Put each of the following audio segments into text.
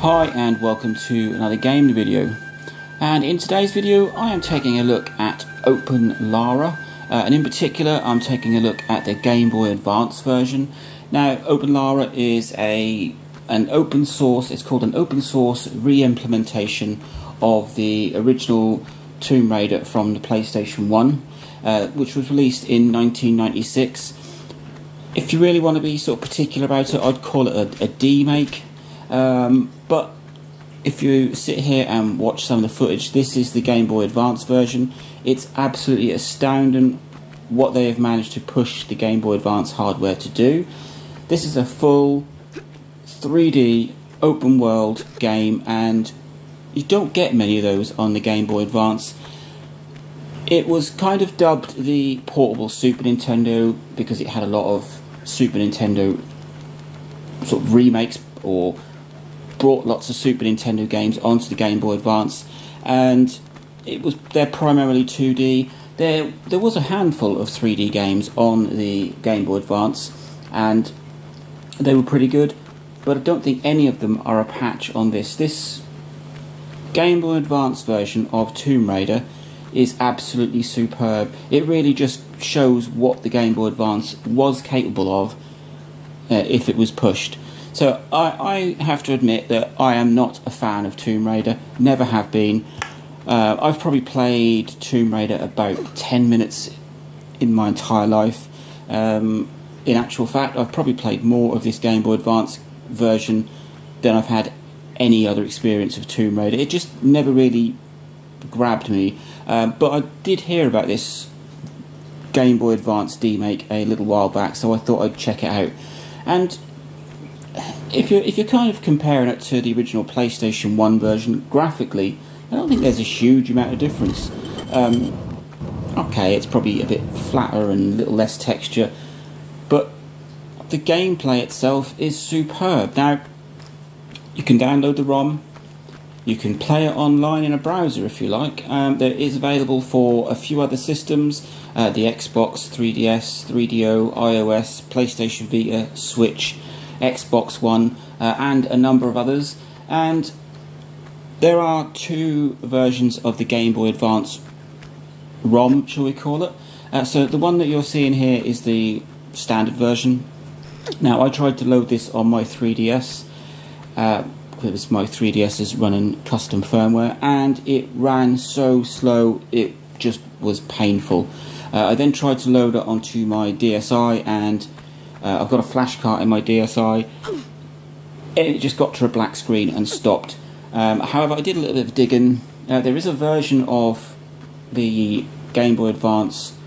Hi and welcome to another game video, and in today's video I am taking a look at OpenLara, and in particular I'm taking a look at the Game Boy Advance version. Now OpenLara is an open source, it's called an open source re-implementation of the original Tomb Raider from the PlayStation 1, which was released in 1996. If you really want to be sort of particular about it, I'd call it a Demake. But if you sit here and watch some of the footage, this is the Game Boy Advance version. It's absolutely astounding what they have managed to push the Game Boy Advance hardware to do. This is a full 3D open world game, and you don't get many of those on the Game Boy Advance. It was kind of dubbed the portable Super Nintendo because it had a lot of Super Nintendo sort of remakes, or brought lots of Super Nintendo games onto the Game Boy Advance, and they're primarily 2D. There was a handful of 3D games on the Game Boy Advance, and they were pretty good, but I don't think any of them are a patch on this. This Game Boy Advance version of Tomb Raider is absolutely superb. It really just shows what the Game Boy Advance was capable of if it was pushed. So I have to admit that I am not a fan of Tomb Raider, never have been. I've probably played Tomb Raider about 10 minutes in my entire life. In actual fact, I've probably played more of this Game Boy Advance version than I've had any other experience of Tomb Raider. It just never really grabbed me. But I did hear about this Game Boy Advance Demake a little while back, so I thought I'd check it out. And if you're kind of comparing it to the original PlayStation 1 version, graphically, I don't think there's a huge amount of difference. Okay, it's probably a bit flatter and a little less texture, but the gameplay itself is superb. Now, you can download the ROM, you can play it online in a browser if you like. There is available for a few other systems, the Xbox, 3DS, 3DO, iOS, PlayStation Vita, Switch, Xbox One, and a number of others. And there are two versions of the Game Boy Advance ROM, shall we call it. So the one that you're seeing here is the standard version. Now I tried to load this on my 3DS. Because my 3DS is running custom firmware, and it ran so slow it just was painful. I then tried to load it onto my DSi, and I've got a flash card in my DSi, and it just got to a black screen and stopped. However, I did a little bit of digging. There is a version of the Game Boy Advance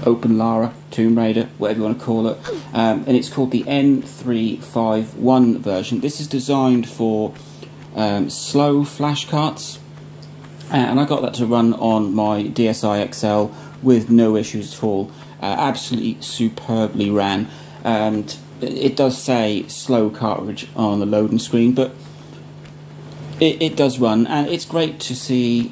OpenLara, Tomb Raider, whatever you want to call it, and it's called the N351 version. This is designed for slow flash carts, and I got that to run on my DSi XL with no issues at all. Absolutely superbly ran, and it does say slow cartridge on the loading screen, but it does run, and it's great to see.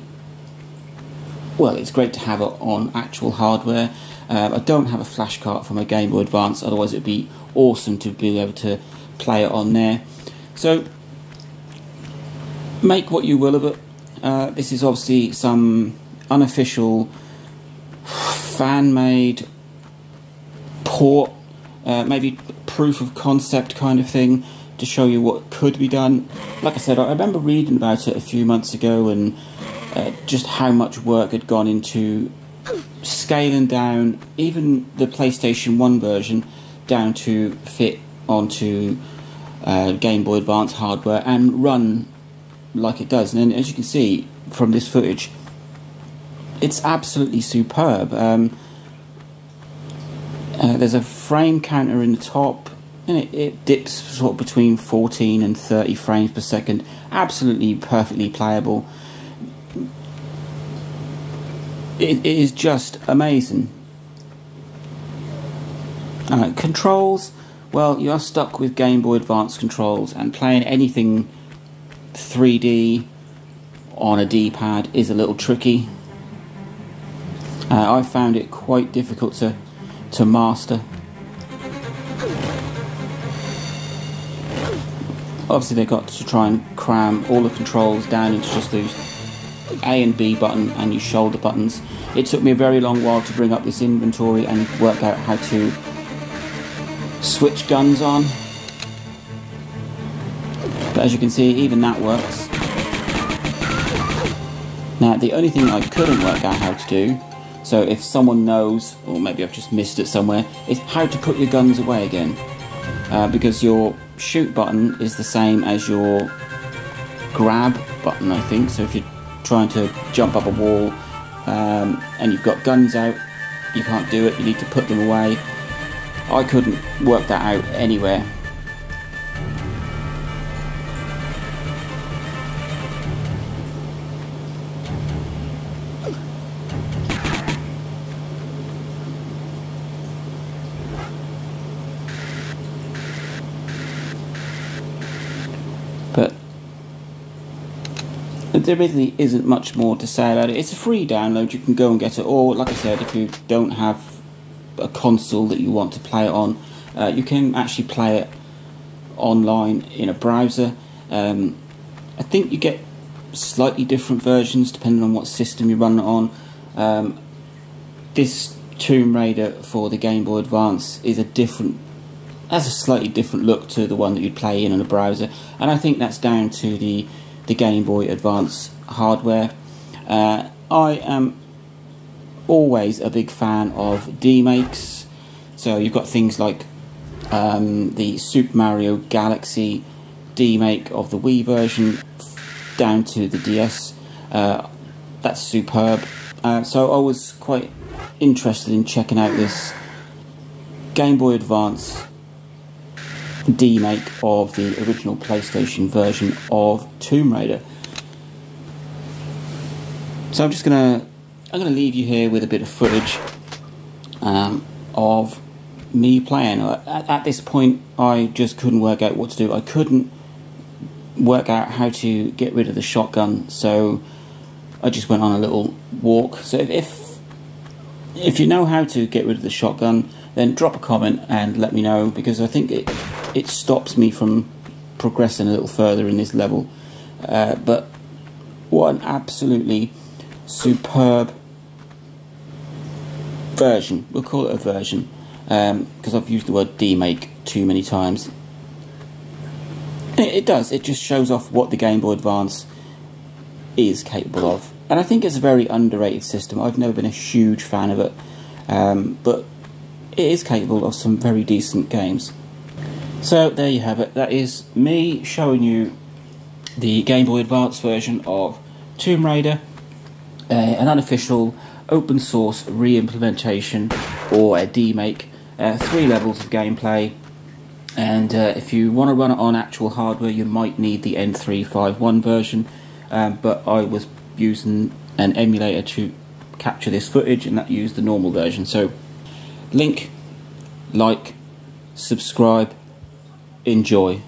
Well, it's great to have it on actual hardware. I don't have a flash card for my Game Boy Advance, otherwise it would be awesome to be able to play it on there. So, make what you will of it. This is obviously some unofficial, fan-made port, maybe proof of concept kind of thing, to show you what could be done. Like I said, I remember reading about it a few months ago, and just how much work had gone into scaling down even the PlayStation 1 version down to fit onto Game Boy Advance hardware and run like it does. And as you can see from this footage, it's absolutely superb. There's a frame counter in the top, and it dips sort of between 14 and 30 frames per second. Absolutely perfectly playable. It is just amazing. Controls, well, you are stuck with Game Boy Advance controls, and playing anything 3D on a D-pad is a little tricky. I found it quite difficult to master. Obviously they got to try and cram all the controls down into just those A and B button and your shoulder buttons. It took me a very long while to bring up this inventory and work out how to switch guns on. But as you can see, even that works. Now the only thing I couldn't work out how to do, so if someone knows, or maybe I've just missed it somewhere, is how to put your guns away again. Because your shoot button is the same as your grab button, I think. So if you're trying to jump up a wall and you've got guns out, you can't do it, you need to put them away. I couldn't work that out anywhere. But there really isn't much more to say about it. It's a free download, you can go and get it, or like I said, if you don't have a console that you want to play it on, you can actually play it online in a browser. I think you get slightly different versions depending on what system you run it on. This Tomb Raider for the Game Boy Advance has a slightly different look to the one that you'd play in a browser, and I think that's down to the Game Boy Advance hardware. I am always a big fan of demakes, so you've got things like the Super Mario Galaxy demake of the Wii version down to the DS. That's superb. So I was quite interested in checking out this Game Boy Advance demake of the original PlayStation version of Tomb Raider. So I'm gonna leave you here with a bit of footage of me playing. At this point I just couldn't work out what to do. I couldn't work out how to get rid of the shotgun, so I just went on a little walk. So if you know how to get rid of the shotgun, then drop a comment and let me know, because I think it stops me from progressing a little further in this level. But what an absolutely superb version. We'll call it a version, because I've used the word demake too many times. It just shows off what the Game Boy Advance is capable of, and I think it's a very underrated system. I've never been a huge fan of it, but it is capable of some very decent games. So there you have it. That is me showing you the Game Boy Advance version of Tomb Raider, an unofficial open source re-implementation, or a demake, 3 levels of gameplay. And if you want to run it on actual hardware, you might need the N351 version, but I was using an emulator to capture this footage, and that used the normal version. So link, like, subscribe, enjoy.